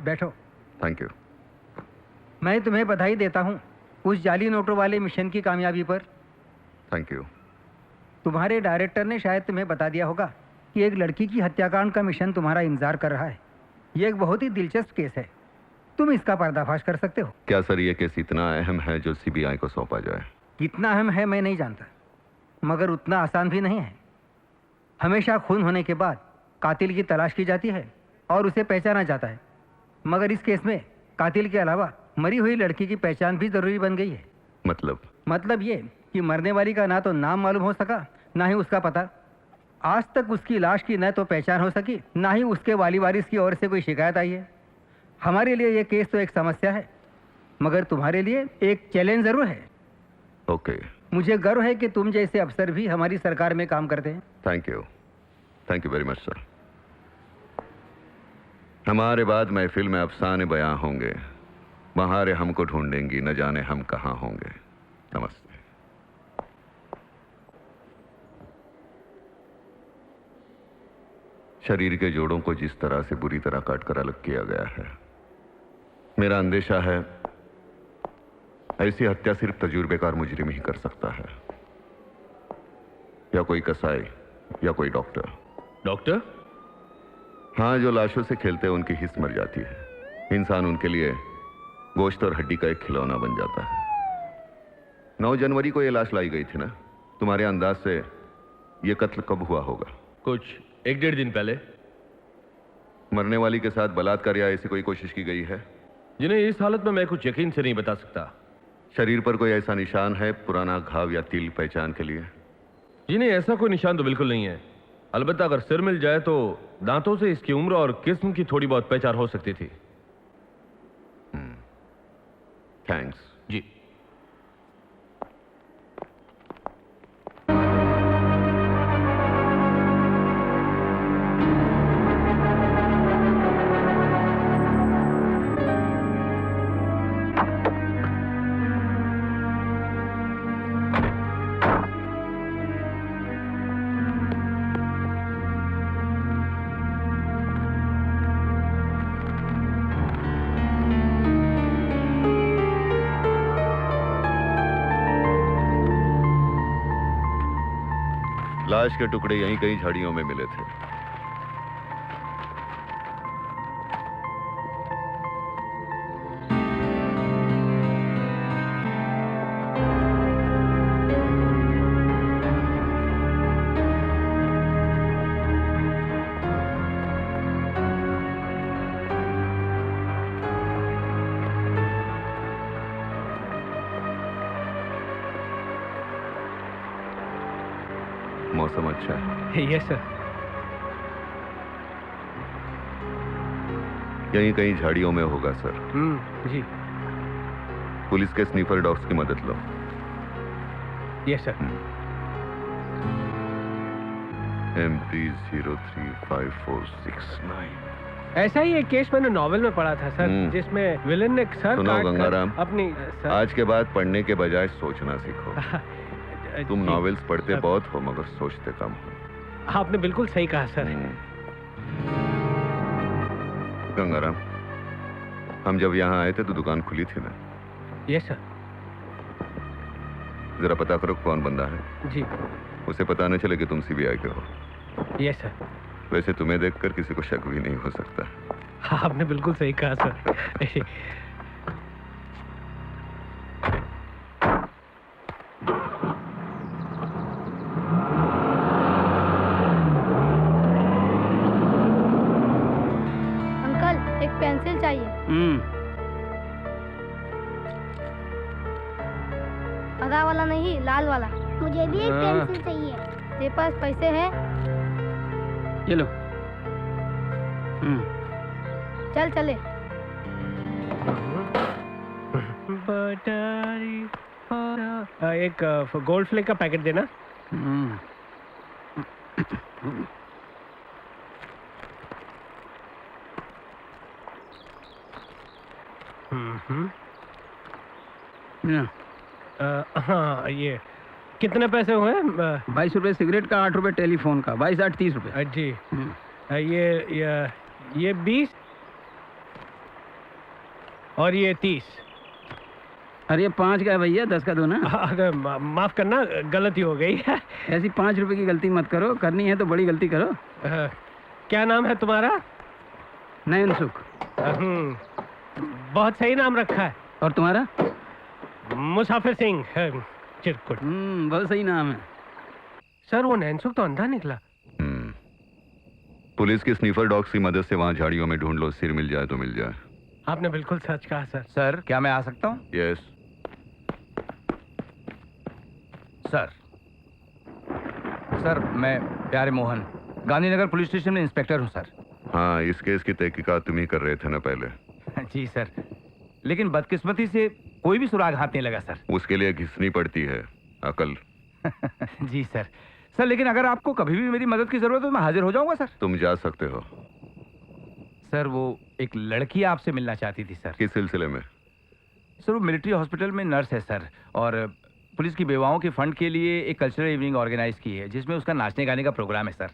बैठो। Thank you. मैं तुम्हें बधाई देता हूँ उस जाली नोटों वाले मिशन की कामयाबी पर। Thank you. तुम्हारे डायरेक्टर ने शायद तुम्हें बता दिया होगा कि एक लड़की की हत्याकांड का मिशन तुम्हारा इंतजार कर रहा है। ये एक बहुत ही दिलचस्प केस है, तुम इसका पर्दाफाश कर सकते हो। क्या सर ये केस इतना अहम है जो सीबीआई को सौंपा जाए? कितना अहम है मैं नहीं जानता, मगर उतना आसान भी नहीं है। हमेशा खून होने के बाद कातिल की तलाश की जाती है और उसे पहचाना जाता है, मगर इस केस में कातिल के अलावा मरी हुई लड़की की पहचान भी जरूरी बन गई है। मतलब ये कि मरने वाली का ना तो नाम मालूम हो सका, ना ही उसका पता। आज तक उसकी लाश की न तो पहचान हो सकी, ना ही उसके वाली वारिस की ओर से कोई शिकायत आई है। हमारे लिए ये केस तो एक समस्या है, मगर तुम्हारे लिए एक चैलेंज जरूर है। ओके। मुझे गर्व है कि तुम जैसे अफसर भी हमारी सरकार में काम करते हैं। Thank you very much sir. हमारे बाद महफिल में अफसाने बयां होंगे, बहारें हमको ढूंढेंगी, न जाने हम कहां होंगे। नमस्ते। शरीर के जोड़ों को जिस तरह से बुरी तरह काट कर अलग किया गया है, मेरा अंदेशा है ऐसी हत्या सिर्फ तजुर्बेकार मुजरिम ही कर सकता है, या कोई कसाई या कोई डॉक्टर। डॉक्टर? हाँ, जो लाशों से खेलते हैं उनकी हिस्स मर जाती है, इंसान उनके लिए गोश्त और हड्डी का एक खिलौना बन जाता है। 9 जनवरी को यह लाश लाई गई थी ना? तुम्हारे अंदाज से यह कत्ल कब हुआ होगा? कुछ 1-1.5 दिन पहले। मरने वाली के साथ बलात्कार या ऐसी कोई कोशिश की गई है? जिन्हें इस हालत में मैं कुछ यकीन से नहीं बता सकता। शरीर पर कोई ऐसा निशान है, पुराना घाव या तिल पहचान के लिए? जिन्हें ऐसा कोई निशान तो बिल्कुल नहीं है। अलबत्ता अगर सिर मिल जाए तो दांतों से इसकी उम्र और किस्म की थोड़ी बहुत पहचान हो सकती थी। थैंक्स जी। लाश के टुकड़े यहीं कहीं झाड़ियों में मिले थे। मौसम अच्छा है। Yes sir. यहीं कहीं झाड़ियों में होगा सर। जी। पुलिस के स्नीफर डॉग्स की मदद लो। Yes sir. MP035469। ऐसा ही एक केस मैंने नॉवेल में पढ़ा था सर, जिसमें विलेन ने सर सुनो गंगाराम, अपनी आज के बाद पढ़ने के बजाय सोचना सीखो। तुम नॉवेल्स पढ़ते बहुत हो मगर सोचते कम हो। आपने बिल्कुल सही कहा सर। गंगाराम, हम जब यहाँ आए थे तो दुकान खुली थी ना? Yes sir. जरा पता करो कौन बंदा है। जी। उसे पता न चले कि तुम सीबीआई के हो। Yes sir. वैसे तुम्हें देखकर किसी को शक भी नहीं हो सकता। आपने बिल्कुल सही कहा सर। पेंसिल चाहिए। हरा वाला नहीं, लाल वाला। मुझे भी एक पेंसिल चाहिए। तेरे पास पैसे हैं? ये लो। चल चले। एक गोल्ड फ्लेक का पैकेट देना। हाँ, ये कितने पैसे हुए? 22 रुपये सिगरेट का, 8 रुपये टेलीफोन का, 22 8 30 रुपये। जी। ये 20। और ये 30। अरे 5 का है भैया, 10 का दो ना। अगर माफ करना, गलती हो गई। ऐसी 5 रुपए की गलती मत करो, करनी है तो बड़ी गलती करो। क्या नाम है तुम्हारा? नयन सुख। बहुत सही नाम रखा है। और तुम्हारा? मुसाफिर सिंह चिरकुट। बहुत सही नाम है। सर वो नैनसुख तो अंधा निकला। पुलिस की स्नीफर डॉग्स की मदद से वहां झाड़ियों में ढूंढ लो, सिर मिल जाए तो मिल जाए। आपने बिल्कुल सच कहा सर। सर क्या मैं आ सकता हूँ? Yes sir. सर मैं प्यारे मोहन, गांधीनगर पुलिस स्टेशन में इंस्पेक्टर हूँ सर। हाँ, इस केस की तहकीकात तुम ही कर रहे थे ना पहले? जी सर, लेकिन बदकिस्मती से कोई भी सुराग हाथ नहीं लगा सर। उसके लिए घिसनी पड़ती है अकल। जी सर। सर लेकिन अगर आपको कभी भी मेरी मदद की जरूरत हो तो मैं हाजिर हो जाऊंगा सर। तुम जा सकते हो। सर वो एक लड़की आपसे मिलना चाहती थी सर। किस सिलसिले में? सर वो मिलिट्री हॉस्पिटल में नर्स है सर, और पुलिस की बेवाओं के फंड के लिए एक कल्चरल इवनिंग ऑर्गेनाइज की है जिसमें उसका नाचने गाने का प्रोग्राम है सर।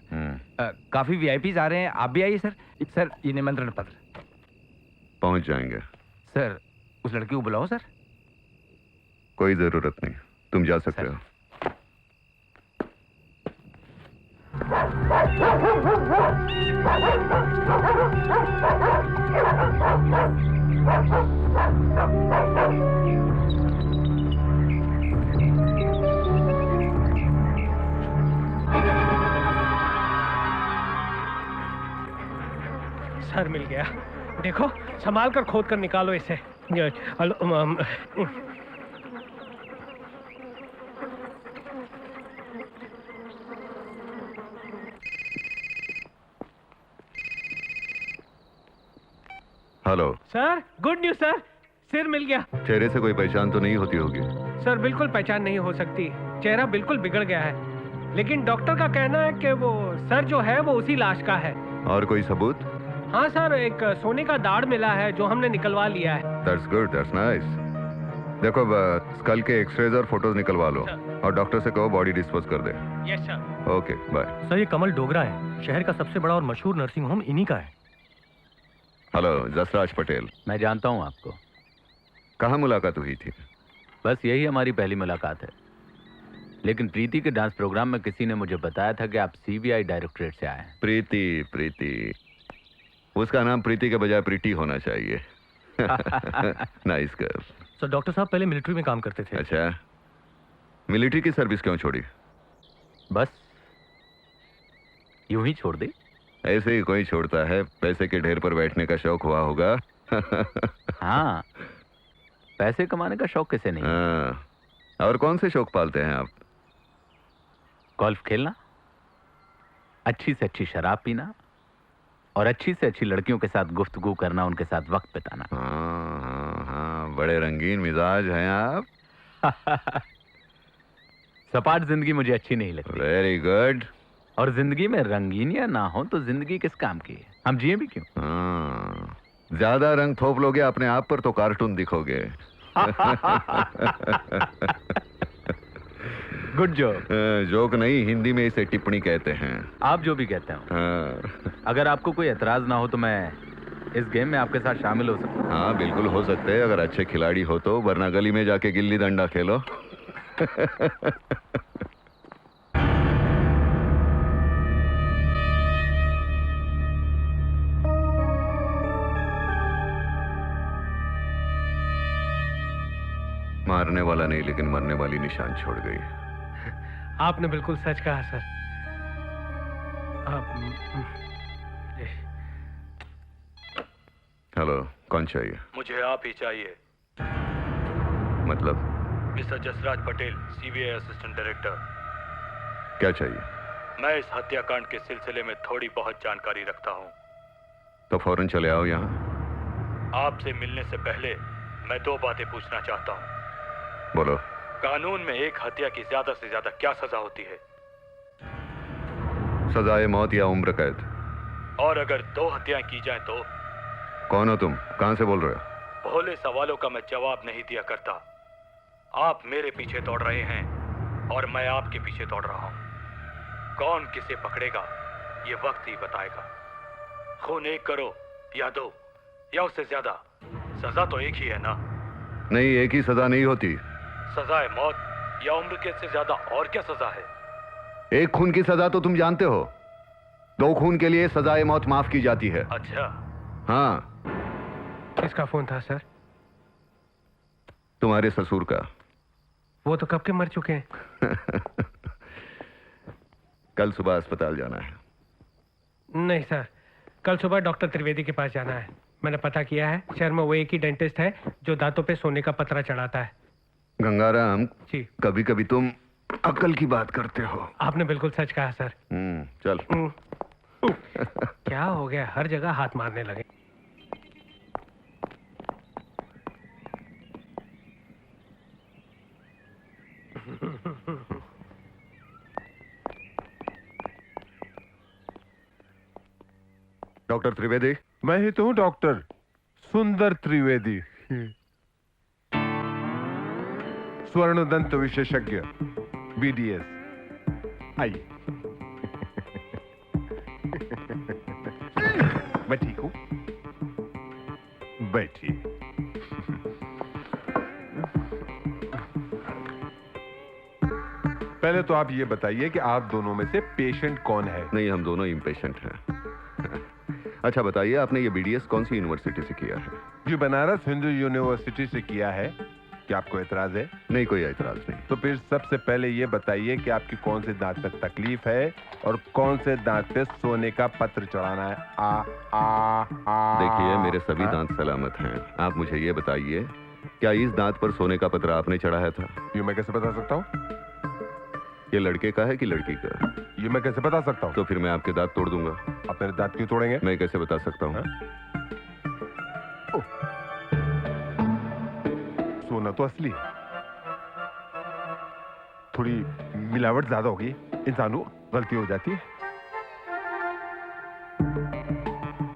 काफी वीआईपीज आ रहे हैं, आप भी आइए सर। सर ये निमंत्रण पत्र। पहुंच जाएंगे। सर उस लड़की को बुलाओ सर। कोई जरूरत नहीं, तुम जा सकते हो। सर मिल गया। देखो संभाल कर खोद कर निकालो इसे। Hello sir, good news sir, सिर मिल गया। चेहरे से कोई पहचान तो नहीं होती होगी? सर बिल्कुल पहचान नहीं हो सकती, चेहरा बिल्कुल बिगड़ गया है, लेकिन डॉक्टर का कहना है कि वो सर जो है वो उसी लाश का है। और कोई सबूत? हाँ सर, एक सोने का दाढ़ मिला है जो हमने निकलवा लिया है। That's good, that's nice. देखो स्कल के एक्सरेज और फोटोज निकलवा लो और डॉक्टर से कहो बॉडी डिस्पोज कर दे। Yes sir. Okay bye. Sir ये कमल डोगरा है, शहर का सबसे बड़ा और मशहूर नर्सिंग होम इन्हीं का है। हेलो, जसराज पटेल। मैं जानता हूँ आपको। कहाँ मुलाकात हुई थी? बस यही हमारी पहली मुलाकात है, लेकिन प्रीति के डांस प्रोग्राम में किसी ने मुझे बताया था कि आप सीबीआई डायरेक्टरेट से आए हैं। प्रीति, उसका नाम प्रीति के बजाय प्रीति होना चाहिए। Nice girl. सर डॉक्टर साहब पहले मिलिट्री में काम करते थे। अच्छा, मिलिट्री की सर्विस क्यों छोड़ी? बस यूं ही छोड़ दी। ऐसे ही कोई छोड़ता है, पैसे के ढेर पर बैठने का शौक हुआ होगा। हाँ, पैसे कमाने का शौक किसे नहीं। हाँ। और कौन से शौक पालते हैं आप? गोल्फ खेलना, अच्छी से अच्छी शराब पीना और अच्छी से अच्छी लड़कियों के साथ गुफ्तगू करना, उनके साथ वक्त बिताना। हाँ, बड़े रंगीन मिजाज हैं आप। सपाट जिंदगी मुझे अच्छी नहीं लगती। Very good. और जिंदगी में रंगीनियां ना हो तो जिंदगी किस काम की है, हम जिए भी क्यों। ज्यादा रंग थोप लोगे अपने आप पर तो कार्टून दिखोगे। Good joke. जोक नहीं, हिंदी में इसे टिप्पणी कहते हैं। आप जो भी कहते हो। अगर आपको कोई एतराज ना हो तो मैं इस गेम में आपके साथ शामिल हो सकता हूँ। हाँ बिल्कुल हो सकते हैं, अगर अच्छे खिलाड़ी हो तो, वरना गली में जाके गिल्ली डंडा खेलो। मारने वाला नहीं, लेकिन मरने वाली निशान छोड़ गई। आपने बिल्कुल सच कहा सर। हेलो, कौन चाहिए? मुझे आप ही चाहिए। मतलब? Mister Jasraj Patel, CBI assistant director. क्या चाहिए? मैं इस हत्याकांड के सिलसिले में थोड़ी बहुत जानकारी रखता हूँ। तो फौरन चले आओ यहाँ। आपसे मिलने से पहले मैं 2 बातें पूछना चाहता हूँ। बोलो। कानून में एक हत्या की ज्यादा से ज्यादा क्या सजा होती है? सजाए मौत या उम्र कैद। और अगर 2 हत्याएं की जाए तो? कौन हो तुम? कहां से बोल रहे हो? भोले सवालों का मैं जवाब नहीं दिया करता। आप मेरे पीछे दौड़ रहे हैं और मैं आपके पीछे दौड़ रहा हूं। कौन किसे पकड़ेगा ये वक्त ही बताएगा। खून एक करो या 2 या उससे ज्यादा, सजा तो एक ही है ना? नहीं, एक ही सजा नहीं होती। सजाए मौत या उम्र कैद से ज्यादा और क्या सजा है? एक खून की सजा तो तुम जानते हो, 2 खून के लिए सजाए मौत माफ की जाती है। अच्छा, हाँ, किसका फोन था सर? तुम्हारे ससुर का। वो तो कब के मर चुके हैं। कल सुबह अस्पताल जाना है। नहीं सर, कल सुबह डॉक्टर त्रिवेदी के पास जाना है। मैंने पता किया है, शहर में वो एक ही डेंटिस्ट है जो दांतों पे सोने का पतरा चढ़ाता है। गंगाराम जी। कभी कभी तुम अकल की बात करते हो। आपने बिल्कुल सच कहा सर। चल। क्या हो गया, हर जगह हाथ मारने लगे। डॉक्टर त्रिवेदी? मैं ही तो हूँ डॉक्टर सुंदर त्रिवेदी, स्वर्ण दंत विशेषज्ञ, BDS। आइए। मैं ठीक हूँ, बैठिए। पहले तो आप ये बताइए कि आप दोनों में से पेशेंट कौन है? नहीं, हम दोनों इम्पेशेंट हैं। अच्छा बताइए, आपने ये BDS कौन सी यूनिवर्सिटी से किया है? ये बनारस हिंदू यूनिवर्सिटी से किया है। क्या आपको एतराज है? नहीं, कोई एतराज नहीं। तो फिर सबसे पहले ये बताइए कि आपकी कौन से दांत में तकलीफ है और कौन से दांत पे सोने का पत्र चढ़ाना है। देखिए, मेरे सभी दांत सलामत हैं। आप मुझे ये बताइए, क्या इस दांत पर सोने का पत्र आपने चढ़ाया था? ये मैं कैसे बता सकता हूँ? ये लड़के का है कि लड़की का? ये मैं कैसे बता सकता हूँ? तो फिर मैं आपके दांत तोड़ दूंगा। आप मेरे दांत क्यों तोड़ेंगे? मैं कैसे बता सकता हूँ? सोना तो असली है, थोड़ी मिलावट ज्यादा होगी, इंसानों गलती हो जाती है।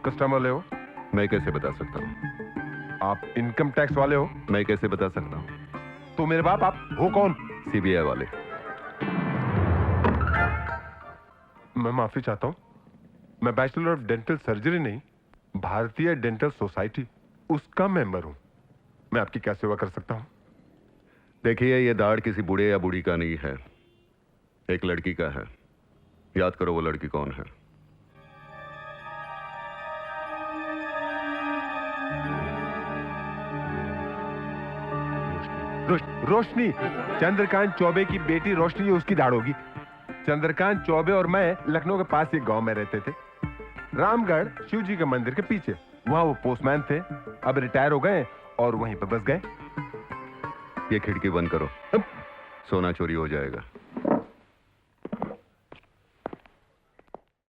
कस्टमर ले हो? मैं कैसे बता सकता हूँ? आप इनकम टैक्स वाले हो? मैं कैसे बता सकता हूँ? तो मेरे बाप आप हो कौन? CBI वाले। मैं माफी चाहता हूँ, मैं बैचलर ऑफ डेंटल सर्जरी नहीं, भारतीय डेंटल सोसाइटी उसका मेंबर हूँ। मैं आपकी क्या सेवा कर सकता हूँ? देखिए, ये दाढ़ किसी बूढ़े या बूढ़ी का नहीं है, एक लड़की का है। याद करो वो लड़की कौन है। रोशनी। चंद्रकांत चौबे की बेटी रोशनी, उसकी दाढ़ होगी। चंद्रकांत चौबे और मैं लखनऊ के पास एक गांव में रहते थे, रामगढ़ शिव जी के मंदिर के पीछे। वहां वो पोस्टमैन थे, अब रिटायर हो गए और वहीं पे बस गए। ये खिड़की बंद करो, सोना चोरी हो जाएगा।